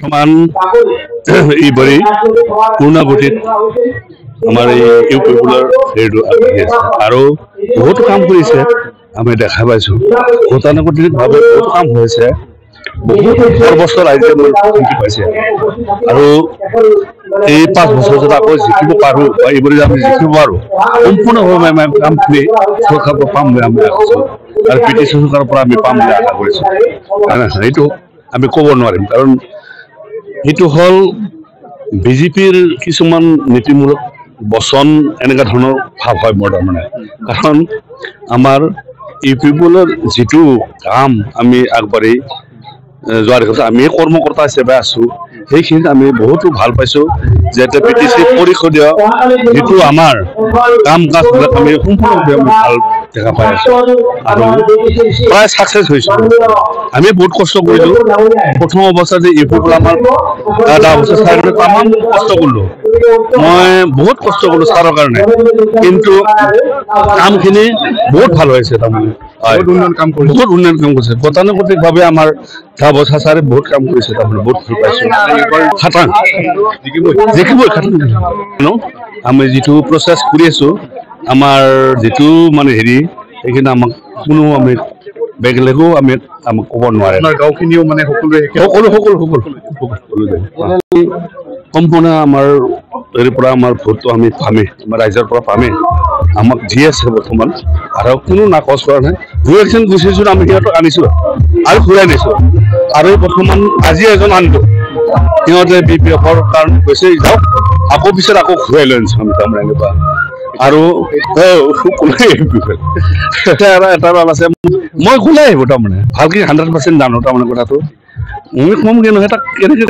বৰ্তমান এইবাৰী পূৰ্ণাগতিত আমাৰ এই ইউপিপুলাৰ হেৰিটো আগবাঢ়ি আছে আৰু বহুতো কাম কৰিছে আমি দেখা পাইছোঁ গতানুগতিকভাৱে বহুত কাম হৈছে বহুত সৰ্বস্ত ৰাইজে জিকি পাইছে আৰু এই 5 বছৰ যদি আকৌ জিকিব পাৰোঁ বা এইবাৰী আমি জিকিব পাৰোঁ সম্পূৰ্ণভাৱে আমি কামখিনি চৰকাৰৰ পৰা পাম বুলি আমি আশিছোঁ আৰু ব্ৰিটিছ চৰকাৰৰ পৰা আমি পাম বুলি আশা কৰিছোঁ সেইটো আমি ক'ব নোৱাৰিম কাৰণ এইটো হ'ল বিজেপিৰ কিছুমান নীতিমূলক বচন এনেকুৱা ধৰণৰ ভাৱ হয় মোৰ তাৰমানে কাৰণ আমাৰ ইউপিপুলাৰ যিটো কাম আমি আগবাঢ়ি যোৱাৰ কথা আমি কৰ্মকৰ্তা হিচাপে আছোঁ সেইখিনিত আমি বহুতো ভাল পাইছোঁ যে এতিয়া BTC পৰিষদীয় যিটো আমাৰ কাম কাজবিলাক আমি সম্পূৰ্ণভাৱে ভাল দেখা পাই আছোঁ আৰু প্ৰায় ছাকচেছ হৈছোঁ আমি বহুত কষ্ট কৰিলোঁ প্ৰথম অৱস্থাত যে ইউপিপুলাৰ আমাৰ এটা অৱস্থা চাই তামাম কষ্ট কৰিলোঁ মই বহুত কষ্ট কৰিলোঁ ছাৰৰ কাৰণে কিন্তু কামখিনি বহুত ভাল হৈছে তাৰমানে বহুত উন্নয়ন কাম কৰিছে গতানুগতিকভাৱে আমাৰ বছা ছাৰে বহুত কাম কৰিছে তাৰমানে বহুত ভাল পাইছোঁ খাটাং জিকিবই খাটাং আমি যিটো প্ৰচেছ কৰি আছোঁ আমাৰ যিটো মানে হেৰি সেইখিনি আমাক কোনো আমি বেলেগেও আমি আমাক ক'ব নোৱাৰে গাঁওখিনিও মানে সকলো সম্পূৰ্ণ আমাৰ হেৰিৰ পৰা আমাৰ ভোটটো আমি পামেই আমাৰ ৰাইজৰ পৰা পামেই আমাক দি আছে বৰ্তমান আৰু কোনো নাকচ কৰা নাই 2 একজন গুচিছোঁ আমি সিহঁতক আনিছোঁ আৰু ঘূৰাই নিছোঁ আৰু বৰ্তমান আজি এজন আনিলোঁ সিহঁতে BPFৰ কাৰণে গৈছে যাওক আকৌ পিছত আকৌ ঘূৰাই লৈ আনিছোঁ আমি তাৰমানে এনেকুৱা আৰু এটা আছে মই ঘূৰাই আহিব তাৰমানে ভালকৈ 100% জানো তাৰমানে কথাটো মই কম কি নহয় তাক কেনেকৈ